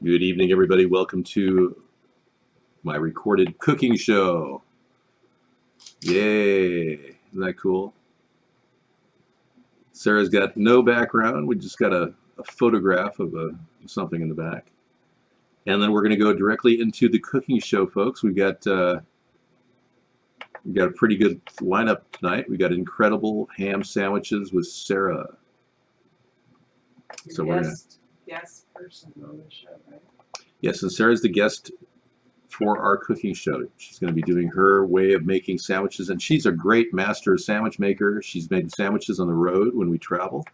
Good evening, everybody. Welcome to my recorded cooking show. Yay! Isn't that cool? Sarah's got no background. We just got a photograph of something in the back. And then we're going to go directly into the cooking show, folks. We've got a pretty good lineup tonight. We got incredible ham sandwiches with Sarah. So we're gonna guest person on the show, right? Yes, and Sarah's the guest for our cooking show. She's going to be doing her way of making sandwiches, and she's a great master sandwich maker. She's made sandwiches on the road when we travel,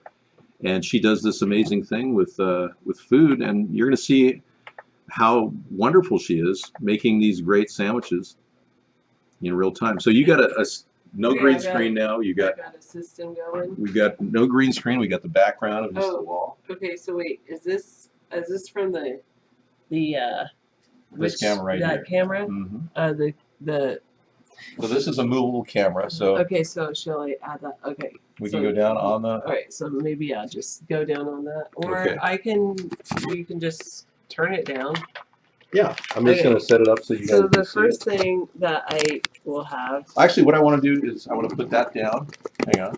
and she does this amazing thing with food, and you're going to see how wonderful she is making these great sandwiches in real time. So you got a no Okay, green screen now. I got a system going. We got no green screen. We got the background of just the wall. Okay, so wait, is this from the This camera right that here. camera? Mm-hmm. The So this is a movable camera. So okay, so shall I add that? Okay. We can go down on the. All right, so maybe I'll just go down on that, or Okay. you can just turn it down. Yeah, I'm just Okay. going to set it up so you guys So can the see first it. thing that I will have. Actually, what I want to do is I want to put that down. Hang on.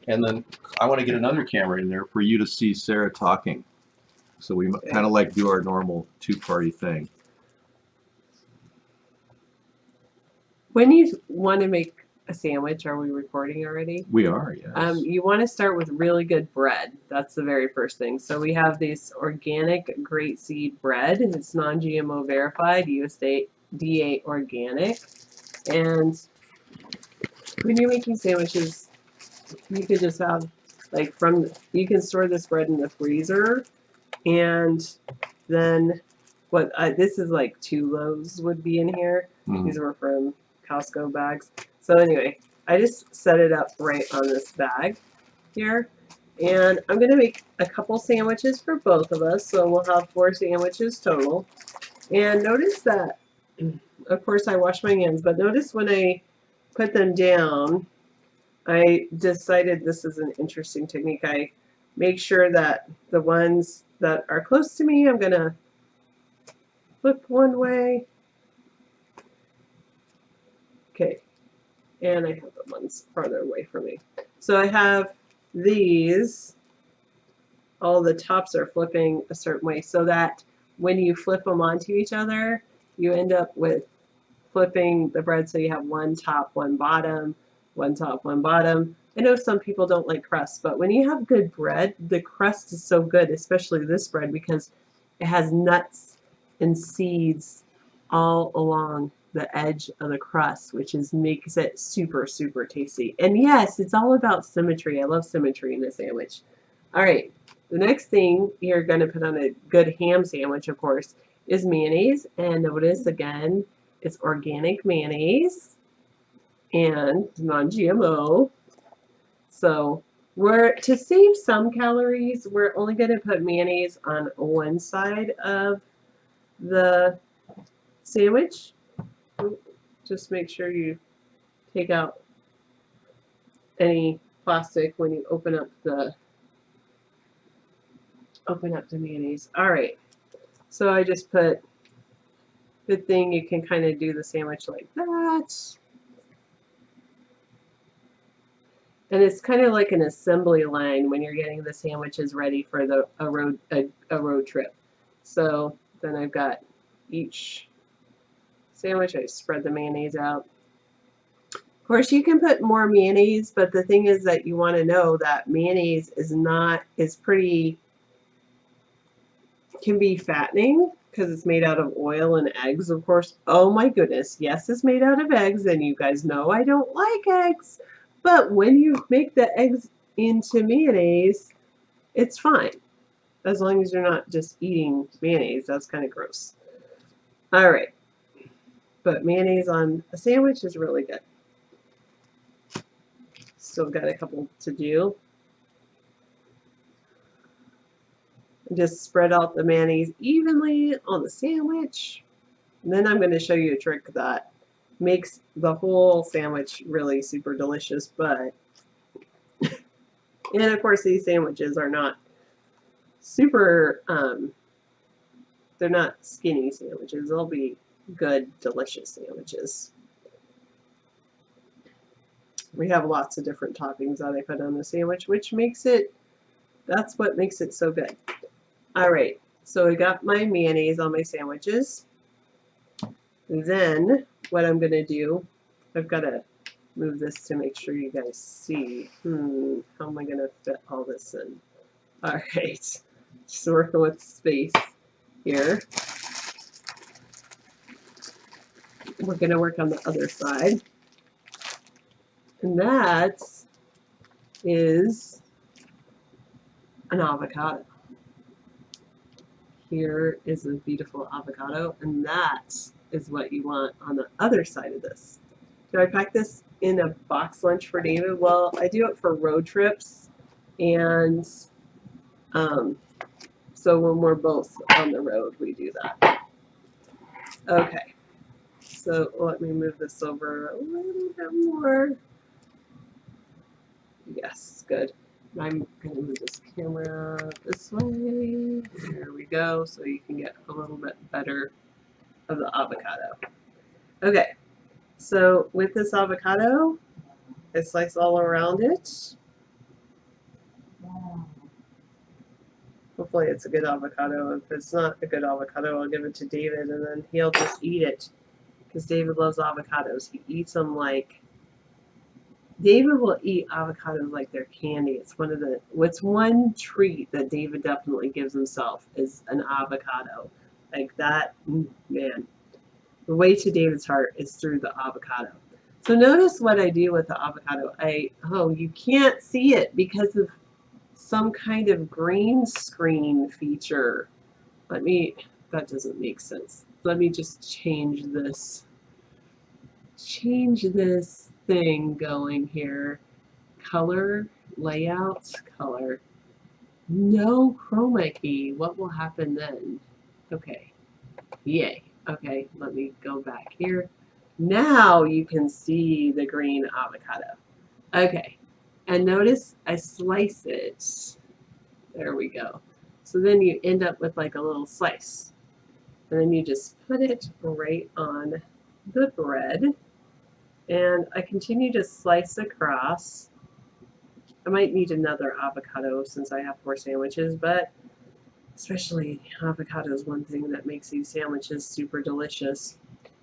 And then I want to get another camera in there for you to see Sarah talking. So we kind of like do our normal two-party thing. When you want to make a sandwich, are we recording already? We are, yes. You want to start with really good bread. That's the very first thing. So we have this organic great seed bread. It's non-GMO verified, USDA organic. And when you're making sandwiches, you could just have you can store this bread in the freezer, and then this is like 2 loaves would be in here. These were from Costco bags. So anyway, I just set it up right on this bag here, and I'm gonna make a couple sandwiches for both of us, so we'll have 4 sandwiches total. And notice that, of course, I wash my hands, but notice when I put them down, I decided this is an interesting technique. I make sure that the ones that are close to me, I'm gonna flip one way. Okay, and I have the ones farther away from me. So I have these, all the tops are flipping a certain way so that when you flip them onto each other, you end up with flipping the bread so you have one top, one bottom, one top, one bottom. I know some people don't like crust, but when you have good bread, the crust is so good, especially this bread, because it has nuts and seeds all along the edge of the crust, which makes it super, super tasty. And yes, it's all about symmetry. I love symmetry in a sandwich. All right, the next thing you're going to put on a good ham sandwich, of course, is mayonnaise. And notice again, it's organic mayonnaise and non-GMO. So to save some calories, we're only going to put mayonnaise on one side of the sandwich. Just make sure you take out any plastic when you open up the mayonnaise. All right. So I just put, good thing you can kind of do the sandwich like that. And it's kind of like an assembly line when you're getting the sandwiches ready for a road trip. So then I've got each sandwich, I spread the mayonnaise out. Of course, you can put more mayonnaise, but the thing is that you want to know that mayonnaise can be fattening because it's made out of oil and eggs, of course. Oh my goodness, yes, it's made out of eggs, and you guys know I don't like eggs. But when you make the eggs into mayonnaise, it's fine. As long as you're not just eating mayonnaise. That's kind of gross. All right. But mayonnaise on a sandwich is really good. Still got a couple to do. Just spread out the mayonnaise evenly on the sandwich. And then I'm going to show you a trick that makes the whole sandwich really super delicious, but and of course these sandwiches are not super, they're not skinny sandwiches. They'll be good, delicious sandwiches. We have lots of different toppings that I put on the sandwich, which makes it, that's what makes it so good. All right, so I got my mayonnaise on my sandwiches. Then what I'm going to do, I've got to move this to make sure you guys see. How am I going to fit all this in? All right, just working with space here. We're going to work on the other side. And that is an avocado. Here is a beautiful avocado, and that is what you want on the other side of this. Do I pack this in a box lunch for David? Well, I do it for road trips, and so when we're both on the road, we do that. Okay, so let me move this over a little bit more. Yes, good. I'm going to move this camera this way. There we go, so you can get a little bit better of the avocado. Okay, so with this avocado, I slice all around it. Hopefully it's a good avocado. If it's not a good avocado, I'll give it to David and then he'll just eat it. Because David loves avocados. He eats them like, David will eat avocados like they're candy. It's one treat that David definitely gives himself is an avocado. Like that, man. The way to David's heart is through the avocado. So notice what I do with the avocado. You can't see it because of some kind of green screen feature. That doesn't make sense. Let me just change this thing going here. Color, layout, color. No chroma key. What will happen then? Okay. Yay. Okay, let me go back here. Now you can see the green avocado. Okay, and notice I slice it. There we go. So then you end up with like a little slice. And then you just put it right on the bread. And I continue to slice across. I might need another avocado since I have 4 sandwiches, but especially avocado is one thing that makes these sandwiches super delicious.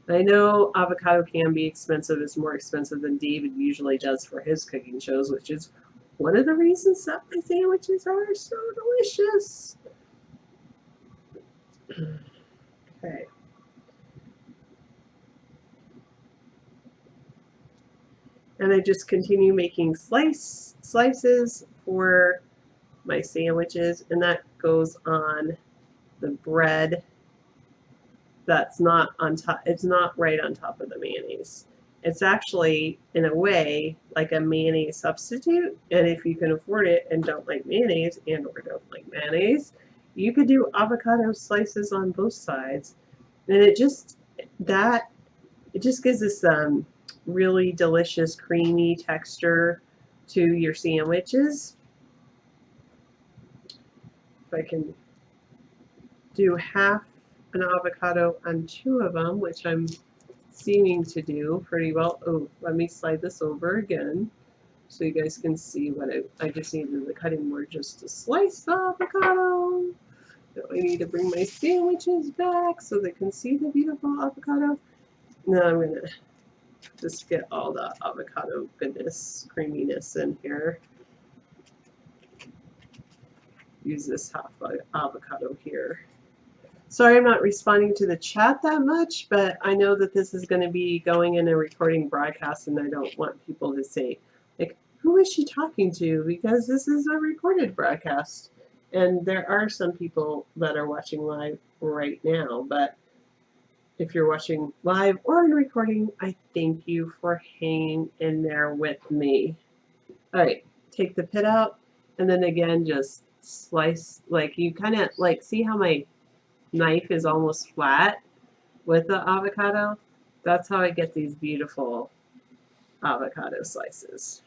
I know avocado can be expensive. It's more expensive than David usually does for his cooking shows, which is one of the reasons that my sandwiches are so delicious. Okay. And I just continue making slices for my sandwiches, and that goes on the bread that's not on top. It's not right on top of the mayonnaise. It's actually, in a way, like a mayonnaise substitute. And if you can afford it and don't like mayonnaise or don't like mayonnaise, you could do avocado slices on both sides. And it just gives this really delicious creamy texture to your sandwiches. If I can do half an avocado on 2 of them, which I'm seeming to do pretty well. Oh, let me slide this over again so you guys can see what I just needed the cutting board just to slice the avocado. Now I need to bring my sandwiches back so they can see the beautiful avocado. Now I'm going to just get all the avocado goodness, creaminess in here. Use this half avocado here. Sorry I'm not responding to the chat that much, but I know that this is going to be going in a recording broadcast, and I don't want people to say, like, who is she talking to? Because this is a recorded broadcast. And there are some people that are watching live right now, but if you're watching live or in recording, I thank you for hanging in there with me. All right, take the pit out, and then again, just slice, like you kind of, like, see how my knife is almost flat with the avocado? That's how I get these beautiful avocado slices.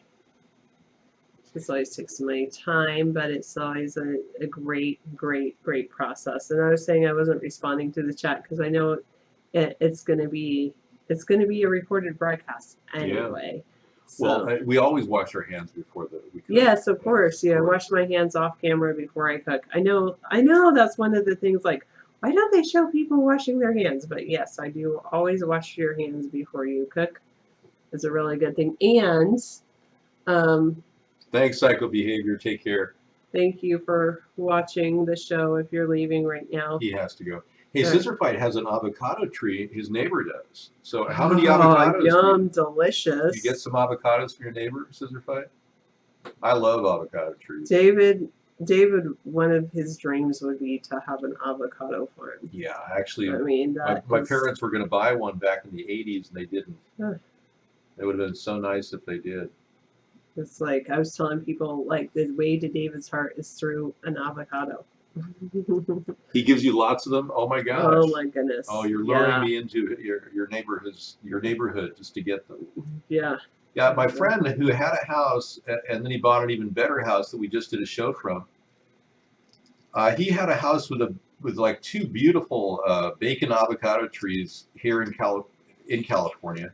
This always takes my time, but it's always a great, great, great process. And I was saying I wasn't responding to the chat because I know it's going to be a recorded broadcast anyway. So. Well, we always wash our hands before we cook. Yes, of course. Yeah, I wash my hands off camera before I cook. I know that's one of the things, like, why don't they show people washing their hands? But yes, I do always wash your hands before you cook. It's a really good thing. And thanks, Psycho Behavior. Take care. thank you for watching the show if you're leaving right now. He has to go. Hey, Sure. Scissor Fight has an avocado tree. His neighbor does. So how many avocados? Yum, delicious. You get some avocados for your neighbor, Scissor Fight? I love avocado trees. David, one of his dreams would be to have an avocado farm. Yeah, actually, I mean, my parents were going to buy one back in the 80s, and they didn't. Huh. It would have been so nice if they did. It's like I was telling people, like, the way to David's heart is through an avocado. He gives you lots of them. Oh my gosh. Oh my goodness. Oh, you're luring me into your neighborhood just to get them. Yeah. Yeah, my friend who had a house and then he bought an even better house that we just did a show from. He had a house with like two beautiful bacon avocado trees here in California.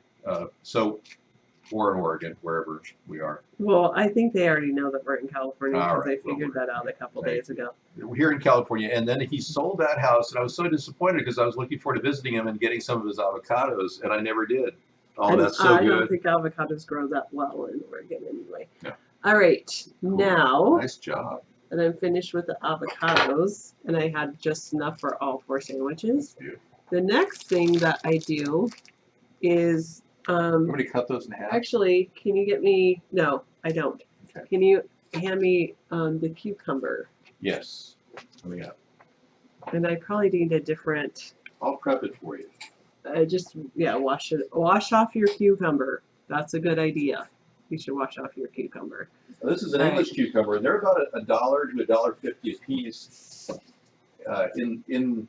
Or in Oregon, wherever we are. Well, I think they already know that we're in California because Right. they figured that out a couple days ago. We're here in California, and then he sold that house, and I was so disappointed because I was looking forward to visiting him and getting some of his avocados, and I never did. Oh, And that's so I good. don't think avocados grow that well in Oregon anyway. Yeah. All right, Cool. now Nice job. that I'm finished with the avocados, and I had just enough for all 4 sandwiches. The next thing that I do is You want me to cut those in half? actually, can you get me? No, I don't. Okay. Can you hand me the cucumber? Yes. Coming up. And I probably need a different. I'll prep it for you. Wash off your cucumber. That's a good idea. You should wash off your cucumber. Now, this is an English cucumber, and they're about $1 to $1.50 a piece in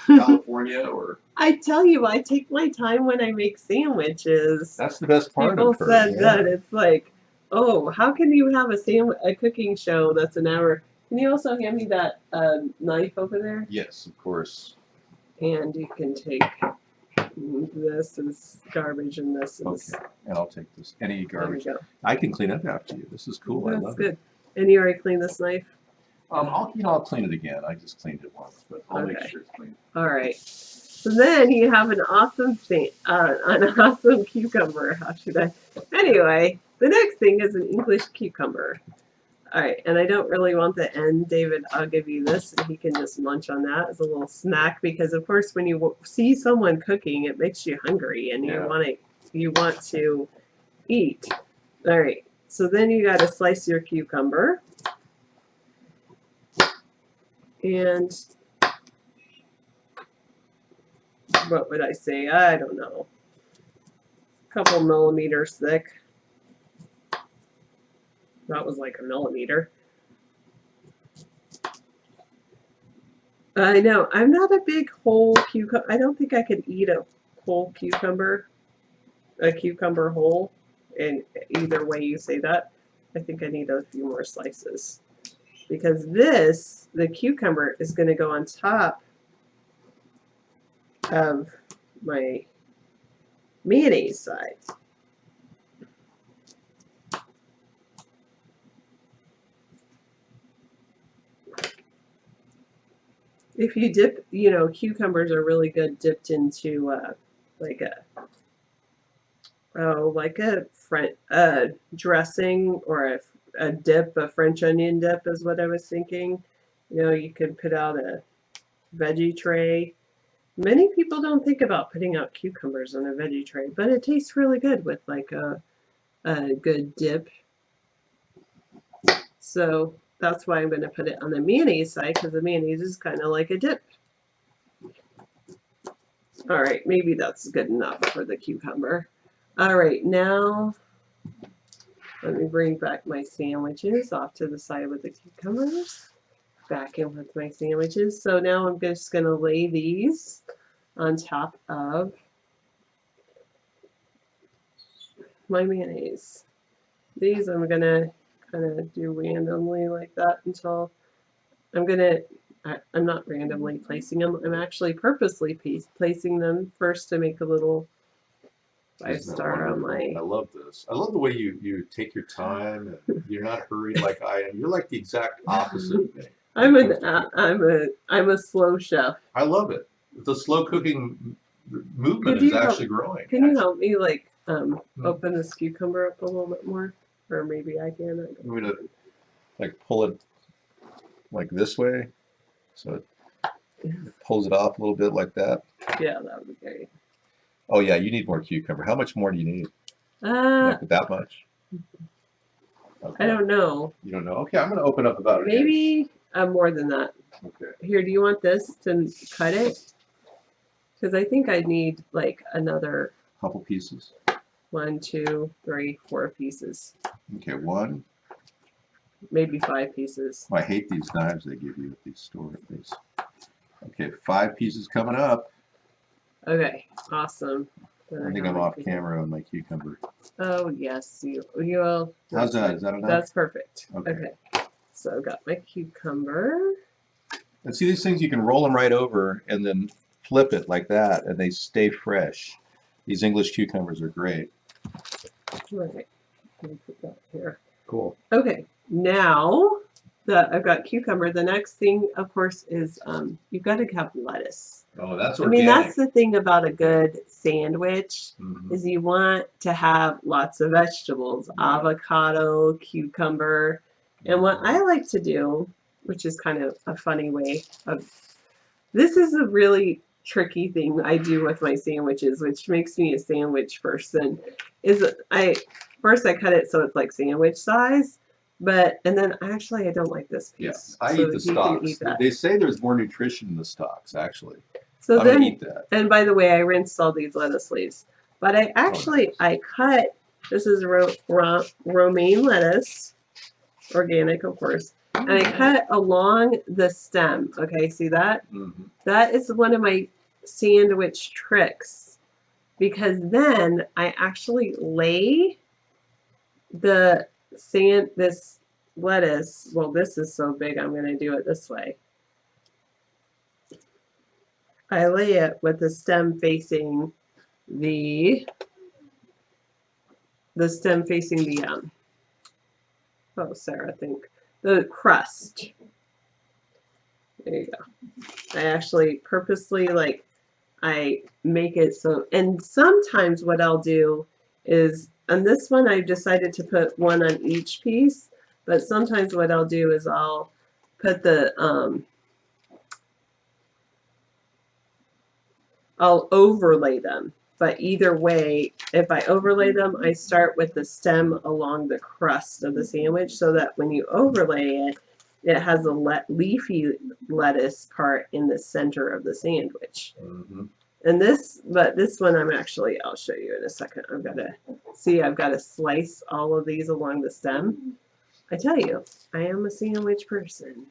California or. I tell you, I take my time when I make sandwiches. That's the best part People of her. said that it's like, oh, how can you have a cooking show that's an hour? Can you also hand me that knife over there? Yes, of course. And you can take this is garbage and this is. Okay, and I'll take this. Any There we garbage. go. I can clean up after you. This is cool. I That's love good. it. And you already cleaned this knife? I'll clean it again. I just cleaned it once, but I'll make Okay. sure it's clean. All right. So then you have an awesome thing, an awesome cucumber. How should I? Anyway, the next thing is an English cucumber. All right, and I don't really want the end, David. I'll give you this, and he can just munch on that as a little snack. Because of course, when you see someone cooking, it makes you hungry, and Yeah. you want to eat. All right. So then you got to slice your cucumber, and what would I say? I don't know. A couple millimeters thick. That was like a millimeter. I know. I'm not a big whole cucumber. I don't think I could eat a whole cucumber. A cucumber whole. And either way you say that, I think I need a few more slices. Because the cucumber is going to go on top of my mayonnaise side. If you dip, cucumbers are really good dipped into like a dressing or a dip, a French onion dip is what I was thinking. You could put out a veggie tray. Many people don't think about putting out cucumbers on a veggie tray, but it tastes really good with like a good dip. So that's why I'm going to put it on the mayonnaise side, because the mayonnaise is kind of like a dip. All right, maybe that's good enough for the cucumber. All right, now let me bring back my sandwiches off to the side with the cucumbers. Back in with my sandwiches. So now I'm just going to lay these on top of my mayonnaise. These I'm going to kind of do randomly like that until I'm not randomly placing them. I'm actually purposely placing them first to make a little Isn't that 5-star on wonderful? my. I love this. I love the way you take your time and you're not hurried like I am. You're like the exact opposite of me. I'm when it comes to I'm a slow chef. I love it. The slow cooking movement Could is you help- actually growing. Can you actually. help me like open this cucumber up a little bit more, or maybe I can. You want me to like pull it like this way, so it pulls it off a little bit like that. Yeah, that would be great. Oh yeah, you need more cucumber. How much more do you need? Uh, Like that much? Okay. I don't know. You don't know? Okay, I'm gonna open up about an inch. Maybe more than that. Okay. Here, do you want this to cut it? Because I think I need like another Couple pieces. 1, 2, 3, 4 pieces, Okay, one. maybe 5 pieces. Oh, I hate these knives they give you at these stores. Okay, 5 pieces coming up. Okay, awesome. Then I think have I'm my off cucumber. camera on my cucumber. Oh yes, you'll. How's that? Is that enough? That's perfect. Okay. Okay. So I've got my cucumber. And see, these things you can roll them right over and then flip it like that, and they stay fresh. These English cucumbers are great. Right. Let me put that here. Cool. Okay. Now that I've got cucumber, the next thing, of course, is you've got to have lettuce. Oh, that's I mean, that's the thing about a good sandwich Mhm. is you want to have lots of vegetables, Yeah. avocado, cucumber. And what I like to do, which is kind of a funny way of, this is a really tricky thing I do with my sandwiches, which makes me a sandwich person, is first I cut it so it's like sandwich size, and then actually I don't like this piece. Yes, I so eat the that you can stalks. eat that. They say there's more nutrition in the stalks, actually. So I'm gonna then, eat that. and by the way, I rinsed all these lettuce leaves, but I actually, nice. I cut, this is romaine lettuce, organic of course, and I cut along the stem. Okay, see that? Mhm. That is one of my sandwich tricks, because then I actually lay this lettuce, well, this is so big, I'm going to do it this way. I lay it with the stem facing the oh, Sarah, think the crust. There you go. I actually purposely I make it so, and sometimes what I'll do is, on this one I've decided to put one on each piece, but sometimes what I'll do is I'll put I'll overlay them. But either way, if I overlay them, I start with the stem along the crust of the sandwich so that when you overlay it, it has a leafy lettuce part in the center of the sandwich. Mhm. And this one I'll show you in a second. I've got to slice all of these along the stem. I tell you, I am a sandwich person.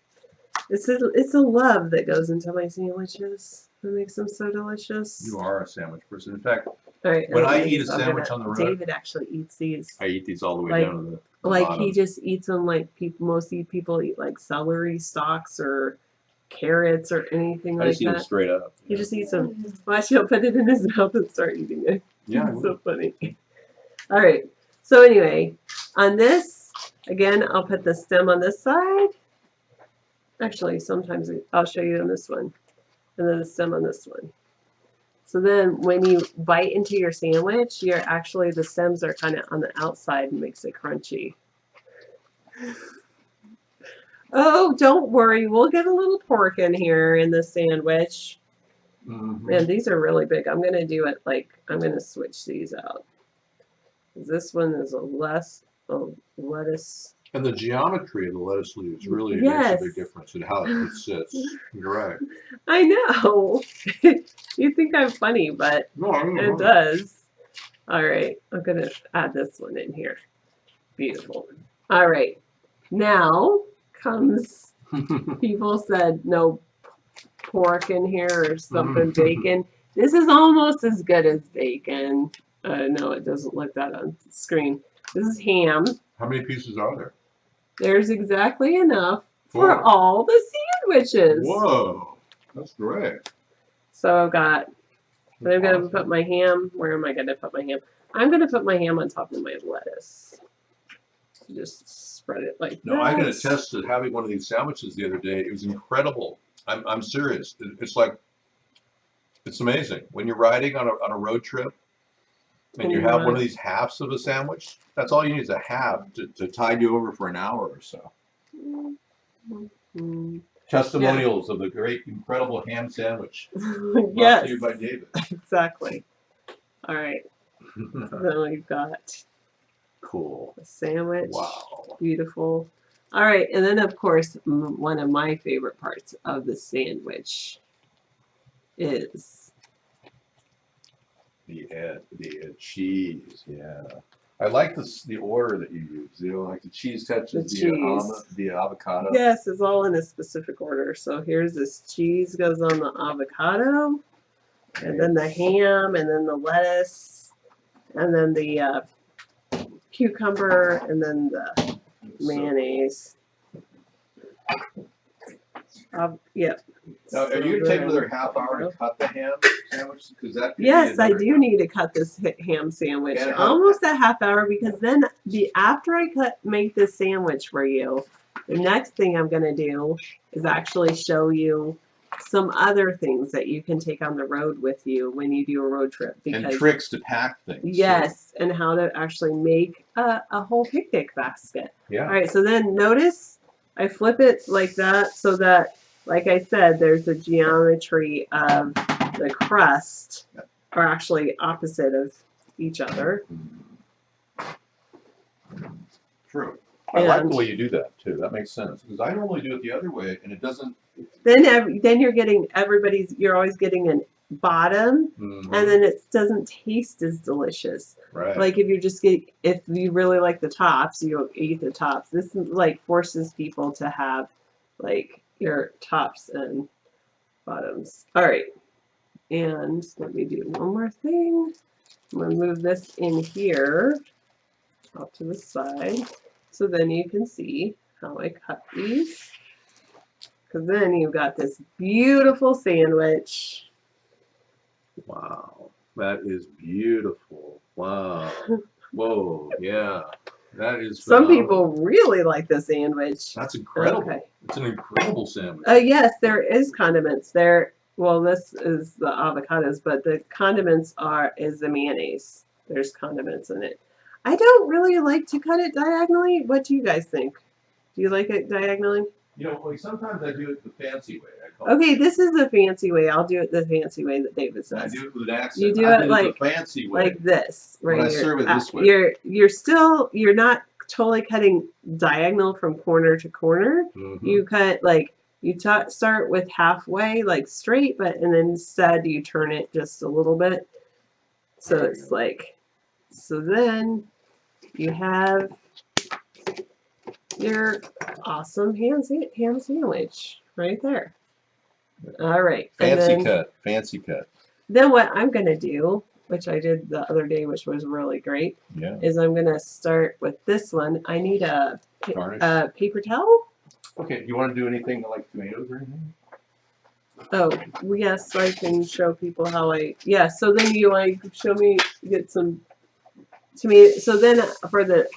It's a love that goes into my sandwiches that makes them so delicious. You are a sandwich person. In fact, All right, when I anyways, eat a sandwich on the road, David actually eats these. I eat these all the way Like- down to the Like bottom. he just eats them like most people eat like celery stalks or carrots or anything I like just eat them that. straight up. He just eats them. Watch, he'll put it in his mouth and start eating it. Yeah, I It's will. so funny. All right. So anyway, on this, again, I'll put the stem on this side. Actually, sometimes I'll show you on this one, and then the stem on this one. So then when you bite into your sandwich, the stems are kind of on the outside and makes it crunchy. Oh, don't worry. We'll get a little pork in here in the sandwich. Mhm. Man, these are really big. I'm going to do it I'm going to switch these out. This one is a lettuce. And the geometry of the lettuce leaves really Yes. makes a big difference in how it sits. You're right. I know. You think I'm funny, but No, I don't it know. does. All right, I'm going to add this one in here. Beautiful. All right, now comes, people said no pork in here or something, bacon. This is almost as good as bacon. No, it doesn't look that on screen. This is ham. How many pieces are there? There's exactly enough for Whoa. all the sandwiches. Whoa, that's great. So I've got, I'm going to Awesome. put my ham, where am I going to put my ham? I'm going to put my ham on top of my lettuce. Just spread it like No, I can this. attest to having one of these sandwiches the other day. It was incredible. I'm serious. It's like, it's amazing. When you're riding on a road trip and you have one of these halves of a sandwich, that's all you need is a half to tide you over for an hour or so. Mm. Testimonials of the great, incredible ham sandwich. Brought Yes, to you by David. exactly. All right, then we've got Cool. a sandwich. Wow. Beautiful. All right, and then of course, one of my favorite parts of the sandwich is The cheese. Yeah. I like the order that you use. You know, like the cheese touches The cheese. the avocado. yes, it's all in a specific order. So here's this cheese goes on the avocado, and then the ham, and then the lettuce, and then the cucumber, and then the mayonnaise. Yep. Now, are you gonna take another half hour to cut the ham sandwich? Because that. could be Yes, I another do need to cut this ham sandwich. And how- Almost a half hour, because then after I make this sandwich for you, the next thing I'm gonna do is actually show you some other things that you can take on the road with you when you do a road trip. And tricks to pack things. Yes, and how to actually make a whole picnic basket. Yeah. All right, so then notice I flip it like that so that, like I said, there's a geometry of the crust are actually opposite of each other. True. I like And- the way you do that too. That makes sense because I normally do it the other way, and it doesn't. Then you're getting you're always getting a bottom, Mhm. and then it doesn't taste as delicious. Right. Like if you really like the tops, you eat the tops. This like forces people to have like your tops and bottoms. All right, and let me do one more thing. I'm gonna move this in here off to the side, so then you can see how I cut these. Because then you've got this beautiful sandwich. Wow, that is beautiful. Wow. Whoa. Yeah. That is. Some phenomenal. people really like the sandwich. That's incredible. Okay. It's an incredible sandwich. Yes, there is condiments there. Well, this is the avocados, but the condiments is the mayonnaise. There's condiments in it. I don't really like to cut it diagonally. What do you guys think? Do you like it diagonally? You know, like sometimes I do it the fancy way. I call Okay, this is the fancy way. I'll do it the fancy way that David I says. do it with an accent. You do I it did like- the fancy way. Like this, right When I here. serve it this way. You're not totally cutting diagonal from corner to corner. Mhm. You cut you start with halfway, like straight, and then instead you turn it just a little bit. So There you it's like, so then you have your awesome ham sandwich right there. All right. and Fancy then, cut. Fancy cut. Then what I'm going to do, which I did the other day, which was really great, Yeah. is I'm going to start with this one. I need a Garnish. paper towel. Okay. Do you want to do anything like tomatoes or anything? Oh, yes, I can show people how yeah, so then you show me, get some tomato. So then for the,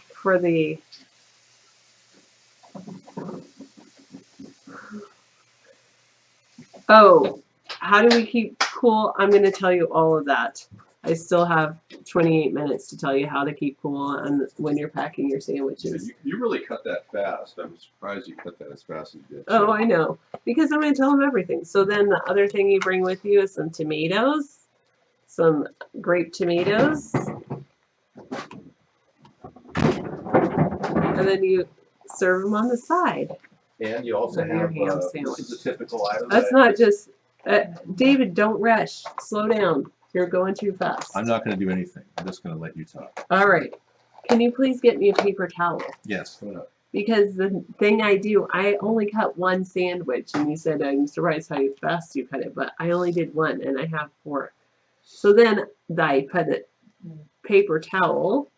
oh, how do we keep cool? I'm going to tell you all of that. I still have 28 minutes to tell you how to keep cool and when you're packing your sandwiches. You really cut that fast. I'm surprised you cut that as fast as you did. Oh, I know. Because I'm going to tell them everything. So then the other thing you bring with you is some tomatoes, some grape tomatoes. And then you serve them on the side. And you also Of your have ham this sandwich. is a typical item. That's that- not just, David, don't rush. Slow down. You're going too fast. I'm not going to do anything. I'm just going to let you talk. All right. Can you please get me a paper towel? Yes. Because the thing I do, I only cut one sandwich, and you said I'm surprised how fast you cut it, but I only did one, and I have 4. So then I put a paper towel,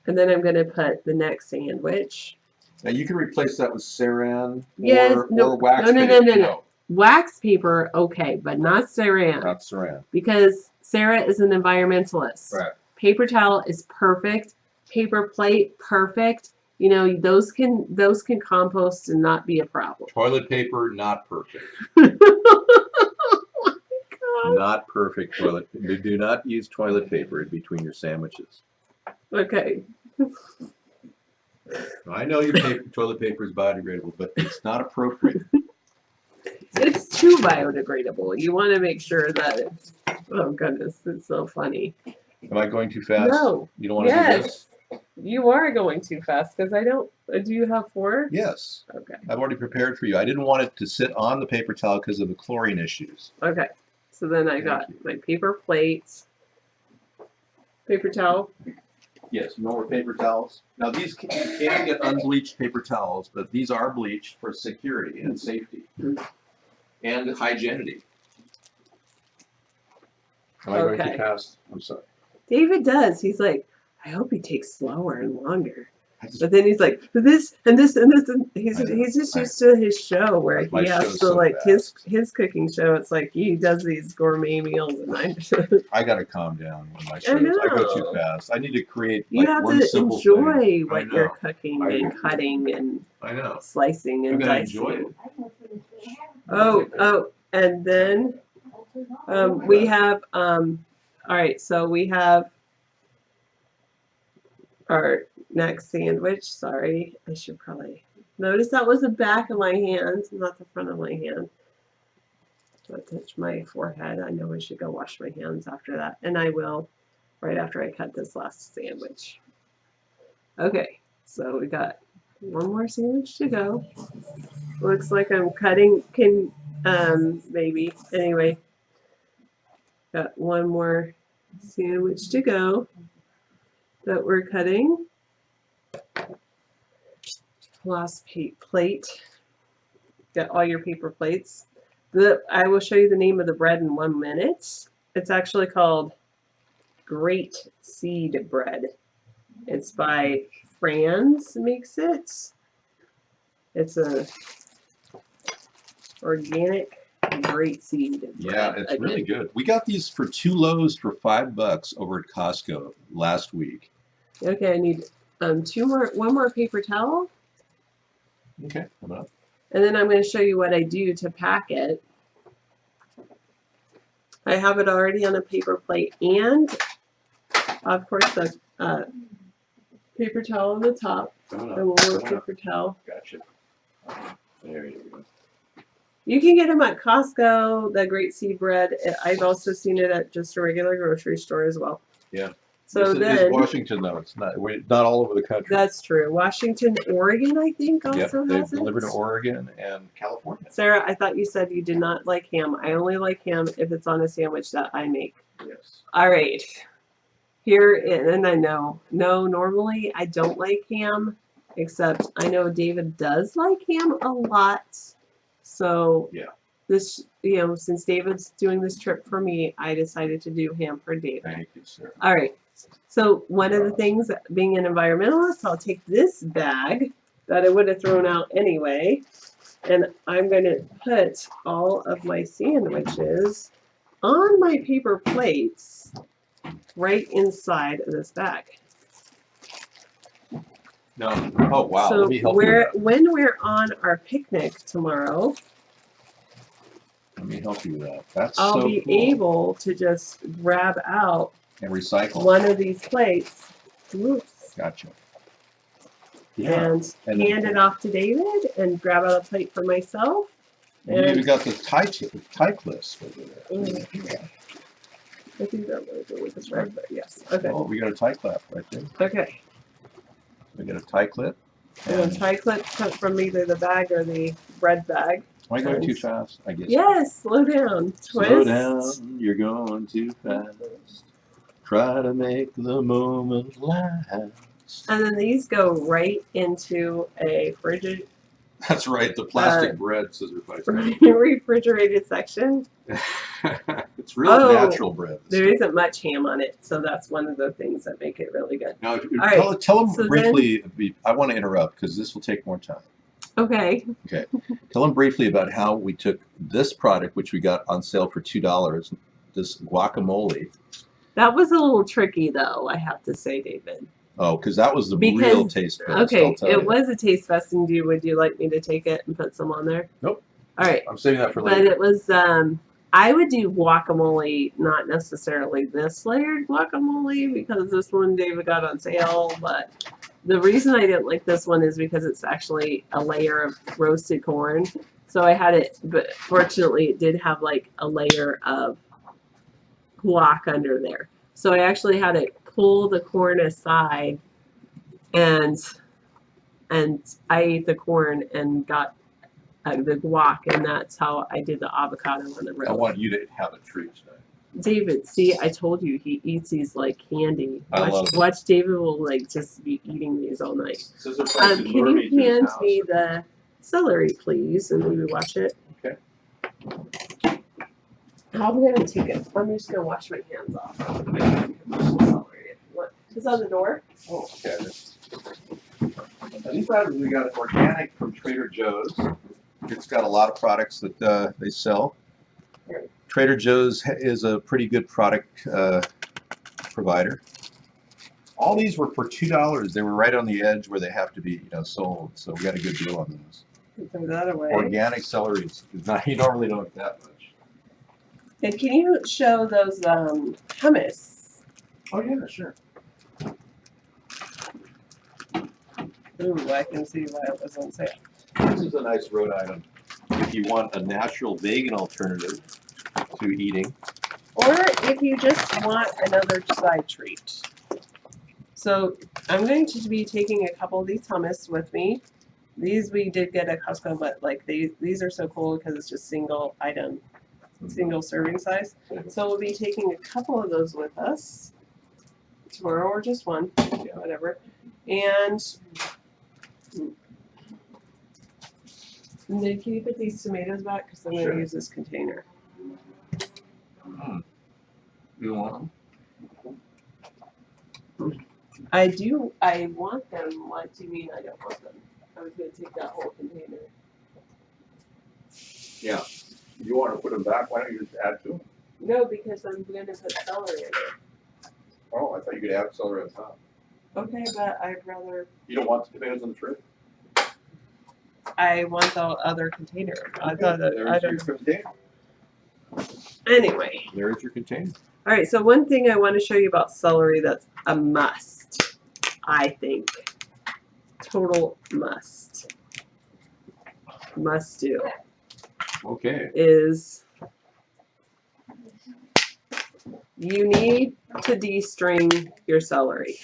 and then I'm going to put the next sandwich Now you can replace that with saran Yes, or wax no. paper. Wax paper, okay, but not saran. Not saran. Because Sarah is an environmentalist. Right. Paper towel is perfect. Paper plate, perfect. You know, those can compost and not be a problem. Toilet paper, not perfect. Not perfect toilet. Do not use toilet paper in between your sandwiches. Okay. I know your toilet paper is biodegradable, but it's not appropriate. It's too biodegradable. You want to make sure that it's, oh goodness, it's so funny. Am I going too fast? No. You don't want to do Yes. this? You are going too fast because I don't. Do you have 4? Yes. Okay. I've already prepared for you. I didn't want it to sit on the paper towel because of the chlorine issues. Okay. So then I got my paper plates, paper towel. Yes, more paper towels. Now you can get unbleached paper towels, but these are bleached for security and safety and hygienity. Am I going Okay. too fast? I'm sorry. David does. He's like, I hope he takes slower and longer. I just- But then he's like, this and this and this, and he's I know. he's just used to his show where My he has show's to so like fast. his cooking show. It's like he does these gourmet meals, and I got to calm down on my I shows. I go too know. fast. I need to create you like have one to simple enjoy thing. what you're cooking I and do. cutting and I know. slicing and I'm gonna enjoy dicing. it. Oh, and then we have all right. So we have our next sandwich. Sorry, I should probably notice that was the back of my hand, not the front of my hand. So I touched my forehead. I know I should go wash my hands after that, and I will right after I cut this last sandwich. Okay, so we got one more sandwich to go. Looks like I'm cutting maybe. Anyway, got one more sandwich to go that we're cutting. Last plate. Got all your paper plates. I will show you the name of the bread in 1 minute. It's actually called Great Seed Bread. It's by Franz makes it. It's a organic great seed bread. Yeah, it's really good. We got these for 2 loaves for $5 over at Costco last week. Okay, I need one more paper towel, Okay, coming up. and then I'm going to show you what I do to pack it. I have it already on a paper plate, and of course the paper towel on the top, Coming and up. one more Coming up. paper towel. Gotcha. There you go. You can get them at Costco, the Great Seed Bread. I've also seen it at just a regular grocery store as well. Yeah. So This then, is Washington, though. It's not. We're not all over the country. that's true. Washington, Oregon, I think Yep, also they've has it. delivered to Oregon and California. Sarah, I thought you said you did not like ham. I only like ham if it's on a sandwich that I make. Yes. All right. Here, and I know, no, normally I don't like ham, except I know David does like ham a lot. So Yeah. this, since David's doing this trip for me, I decided to do ham for David. Thank you, sir. All right. So one of the things, being an environmentalist, I'll take this bag that I would have thrown out anyway, and I'm going to put all of my sandwiches on my paper plates right inside of this bag. No. Oh wow. So Let me help you. With that. when we're on our picnic tomorrow, Let me help you with that. That's I'll so be cool. able to just grab out And recycle. one of these plates. Oops. Gotcha. And And hand it off to David and grab out a plate for myself. You even got the tie clips over there. I think that would go with this right, but yes. Okay. Oh, we got a tie clip right there. Okay. We got a tie clip. And a tie clip cut from either the bag or the bread bag. Am I going too fast? I guess. Yes, slow down. Twist. Slow down, you're going too fast. Try to make the moment last. And then these go right into a That's right, the plastic bread, Scissor Fight. refrigerated section. It's real natural bread. There isn't much ham on it, so that's one of the things that make it really good. Now, right, tell them so briefly. I want to interrupt because this will take more time. Okay. Okay. Tell them briefly about how we took this product, which we got on sale for $2, this guacamole. That was a little tricky, though, I have to say, David. Oh, because that was the Because- real taste fest. Okay, I'll tell it you. was a taste festing. Would you like me to take it and put some on there? Nope. All right. I'm saving that for But later. it was, I would do guacamole, not necessarily this layered guacamole, because this one David got on sale. But the reason I didn't like this one is because it's actually a layer of roasted corn. So I had it, but fortunately it did have like a layer of guac under there. So I actually had to pull the corn aside, and I ate the corn and got the guac, and that's how I did the avocado on the I road. want you to have a treat tonight. David, see, I told you he eats these like candy. I love it. Watch David will like just be eating these all night. Scissor Fight Can could lure me you to his hand house. me the celery, please, and maybe watch it? Okay. I'm gonna take it. I'm just gonna wash my hands off. Celery. What? It's on the door. Oh, okay. Now, these items we got organic from Trader Joe's. It's got a lot of products that they sell. Trader Joe's is a pretty good product provider. All these were for $2. They were right on the edge where they have to be, sold. So we got a good deal on those. Throw that away. Organic celery is not, you normally don't get that much. And can you show those hummus? Oh yeah, sure. Ooh, I can see why it was on sale. This is a nice road item. If you want a natural vegan alternative to eating. Or if you just want another side treat. So I'm going to be taking a couple of these hummus with me. These we did get at Costco, but like these are so cool because it's just single item, single serving size. So we'll be taking a couple of those with us tomorrow, or just one, whatever. And then can you put these tomatoes back? Because I'm going to Sure. use this container. You want them? I want them. What do you mean I don't want them? I was going to take that whole container. Yeah. You want to put them back? Why don't you just add to them? No, because I'm going to put celery in it. Oh, I thought you could add celery on top. Okay, but I'd rather. You don't want the tomatoes on the tray? I want the other container. I thought that. I There's don't. your container. Anyway. There's your container. All right. So one thing I want to show you about celery that's a must. I think. Total must. Must do. Okay. Is you need to de-string your celery.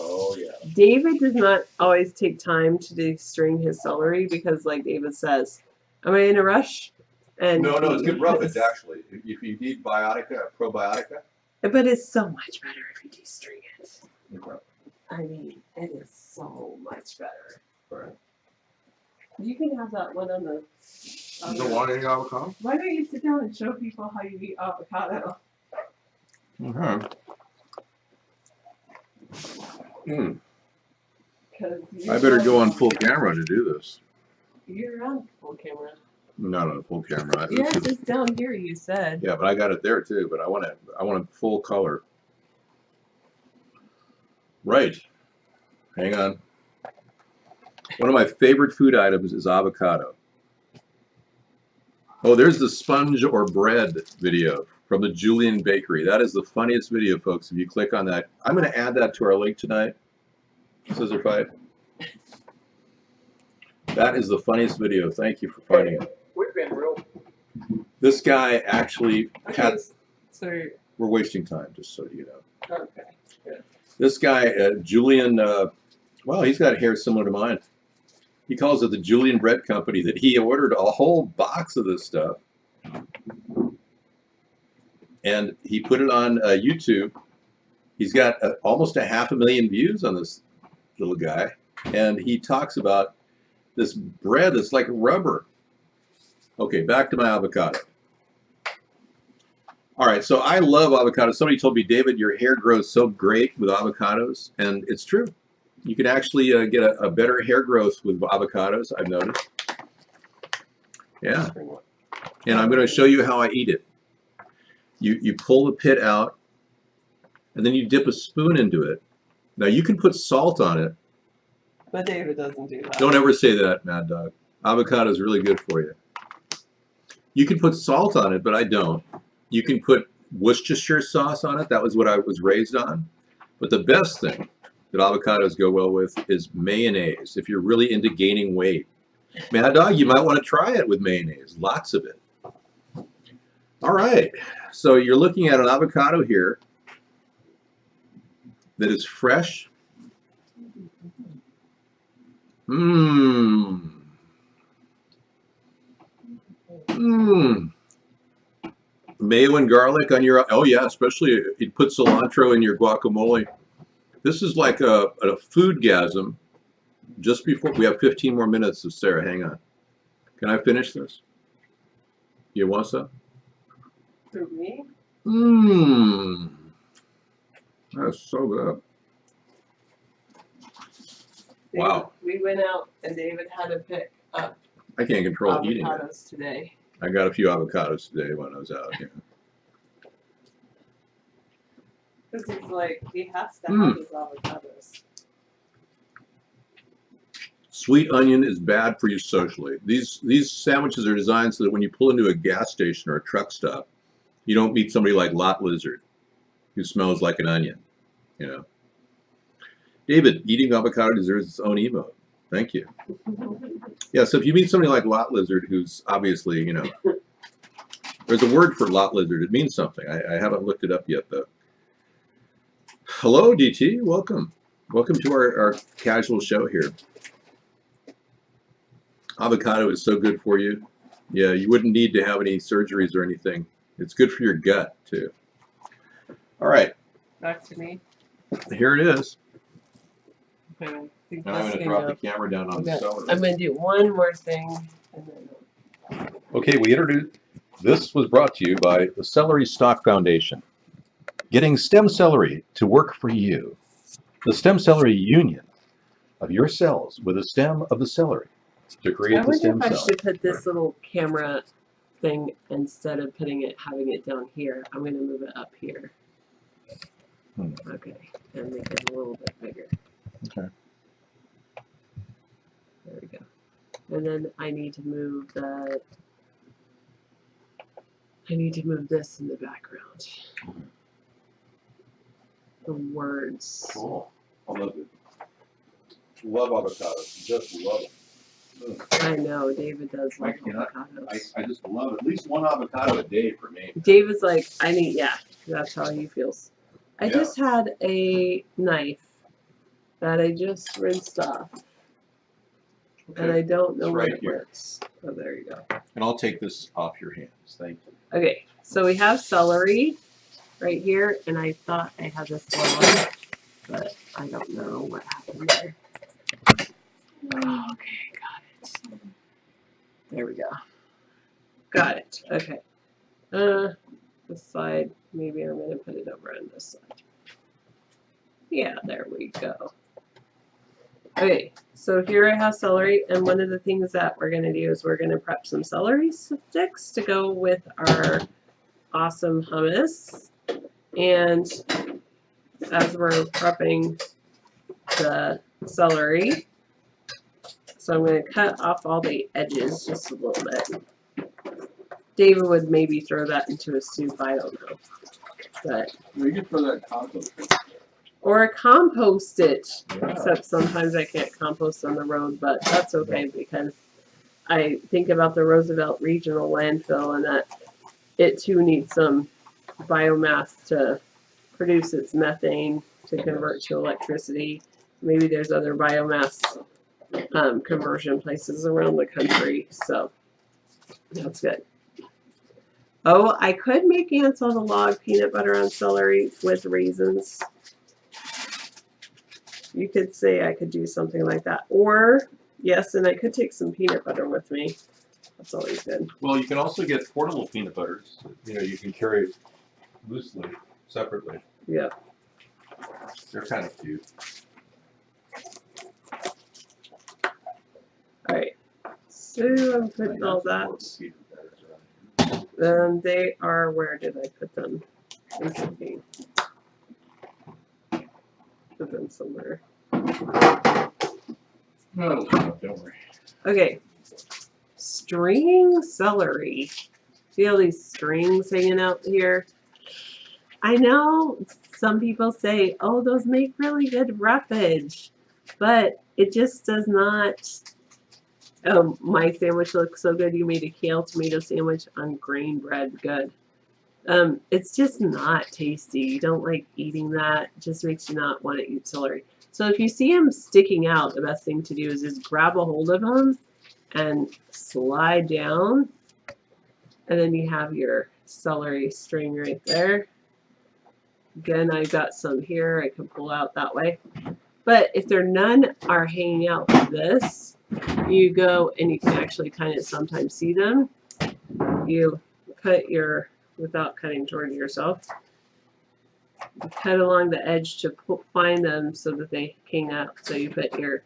Oh, yeah. David does not always take time to de-string his celery because, like David says, am I in a rush? And No, it's good roughage, because- actually. If you need probiotica. But it's so much better if you de-string it. I mean, it is so much better. Right. You can have that one on the. You don't want any avocado? Why don't you sit down and show people how you eat avocado? Mm-hmm. I better go on full camera to do this. You're on full camera. Not on full camera. Yes, it's down here. You said. Yeah, but I got it there too. But I want it full color. Right. Hang on. One of my favorite food items is avocado. Oh, there's the sponge or bread video from the Julian Bakery. That is the funniest video, folks. If you click on that, I'm going to add that to our link tonight. Scissor Fight. That is the funniest video. Thank you for finding it. We've been real. This guy actually had. So We're wasting time, just so you know. okay. This guy, Julian, well, he's got hair similar to mine. He calls it the Julian Bread Company, that he ordered a whole box of this stuff. And he put it on YouTube. He's got almost 500,000 views on this little guy. And he talks about this bread that's like rubber. Okay, back to my avocado. All right, so I love avocados. Somebody told me, David, your hair grows so great with avocados, and it's true. You can actually get a better hair growth with avocados, I've noticed. Yeah, and I'm going to show you how I eat it. You pull the pit out, and then you dip a spoon into it. Now, you can put salt on it. But David doesn't do that. Don't ever say that, Mad Dog. Avocado is really good for you. You can put salt on it, but I don't. You can put Worcestershire sauce on it. That was what I was raised on. But the best thing that avocados go well with is mayonnaise. If you're really into gaining weight, Mad Dog, you might want to try it with mayonnaise. Lots of it. All right. So you're looking at an avocado here that is fresh. Mmm. Mmm. Mayo and garlic on your, oh yeah, especially if you put cilantro in your guacamole. This is like a foodgasm. Just before, we have 15 more minutes of Sarah, hang on. Can I finish this? You want some? For me? Mmm. That's so good. Wow. We went out and David had to pick up I can't control eating it. avocados today. I got a few avocados today when I was out here. Because he's like, he has to Mm. have his avocados. Sweet onion is bad for you socially. These sandwiches are designed so that when you pull into a gas station or a truck stop, you don't meet somebody like Lot Lizard, who smells like an onion, you know. David, eating avocado deserves its own emote. Thank you. Yeah, so if you meet somebody like Lot Lizard, who's obviously, you know, there's a word for Lot Lizard. It means something. I haven't looked it up yet, though. Hello, DT. Welcome. Welcome to our casual show here. Avocado is so good for you. Yeah, you wouldn't need to have any surgeries or anything. It's good for your gut, too. All right, Back to me. here it is. Okay, I think And I'm this going to can drop go. the camera down on the Okay, celery. I'm going to do one more thing. And then Okay, we introduced. This was brought to you by the Celery Stock Foundation. Getting stem celery to work for you. The stem celery union of your cells with a stem of the celery to I create the wonder stem if I cell. should put this little camera thing instead of having it down here. I'm going to move it up here. Okay, and make it a little bit bigger. Okay. There we go. And then I need to move the. I need to move this in the background. The words. Cool. I love it. Love avocados. Just love them. I know David does I love cannot- avocados. I just love at least one avocado a day for me. David's like, I need, yeah, that's how he feels. I Yeah. just had a knife that I just rinsed off, and I don't know It's when right it here. works. Oh, there you go. And I'll take this off your hands. Thank you. Okay, so we have celery right here, and I thought I had this one, but I don't know what happened there. Oh, okay, got it. There we go. Got it. Okay. This side, maybe I'm gonna put it over on this side. Yeah, there we go. Okay, so here I have celery, and one of the things that we're gonna do is we're gonna prep some celery sticks to go with our awesome hummus. And as we're prepping the celery, so I'm going to cut off all the edges just a little bit. David would maybe throw that into a soup, I don't know. But You can throw that compost. or compost it. Except sometimes I can't compost on the road, but that's okay because I think about the Roosevelt Regional Landfill and that it too needs some biomass to produce its methane to convert to electricity. Maybe there's other biomass conversion places around the country, so that's good. Oh, I could make ants on a log peanut butter on celery with raisins. You could say I could do something like that. Or Yes, and I could take some peanut butter with me. That's always good. Well, you can also get portable peanut butters. You know, you can carry it loosely, separately. Yeah. They're kind of cute. All right. So I'm putting all that. They are, where did I put them? I'm thinking. Put them somewhere. No, don't worry. Okay. String celery. See all these strings hanging out here? I know some people say, oh, those make really good roughage, but it just does not. Oh, my sandwich looks so good. You made a kale tomato sandwich on grain bread. Good. It's just not tasty. You don't like eating that. It just makes you not want to eat celery. So if you see them sticking out, the best thing to do is just grab a hold of them and slide down. And then you have your celery string right there. Again, I've got some here I can pull out that way. But if there none are hanging out like this, you go and you can actually kind of sometimes see them. You cut your, without cutting towards yourself, you cut along the edge to find them so that they hang out. So you put your,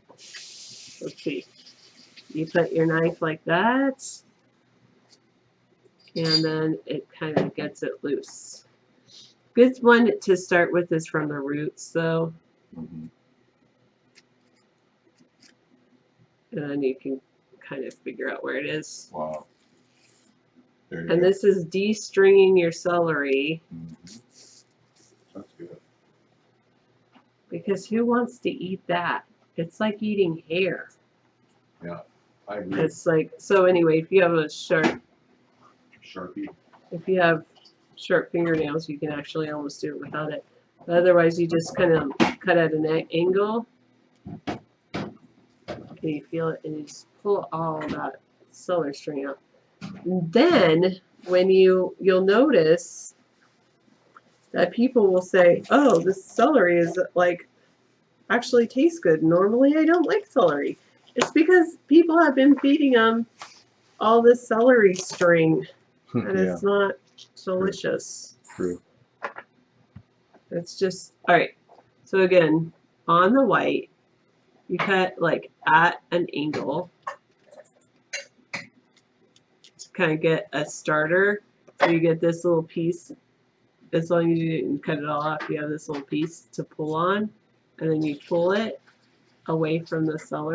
let's see, you put your knife like that, and then it kind of gets it loose. Good one to start with is from the roots though. Mm-hmm. And then you can kind of figure out where it is. Wow. There you And go. this is de-stringing your celery, Mm-hmm. That's good. because who wants to eat that? It's like eating hair. I agree. It's like, so anyway, if you have a sharp, Sharpie. if you have sharp fingernails, you can actually almost do it without it. But otherwise, you just kind of cut at an angle, and you feel it, and you just pull all that celery string out. And then, when you'll notice that people will say, oh, this celery is like, actually tastes good. Normally, I don't like celery. It's because people have been feeding them all this celery string, and Yeah, it's not delicious. true. It's just, all right. So again, on the white, you cut like at an angle to kind of get a starter. So you get this little piece. As long as you didn't cut it all off, you have this little piece to pull on, and then you pull it away from the celery.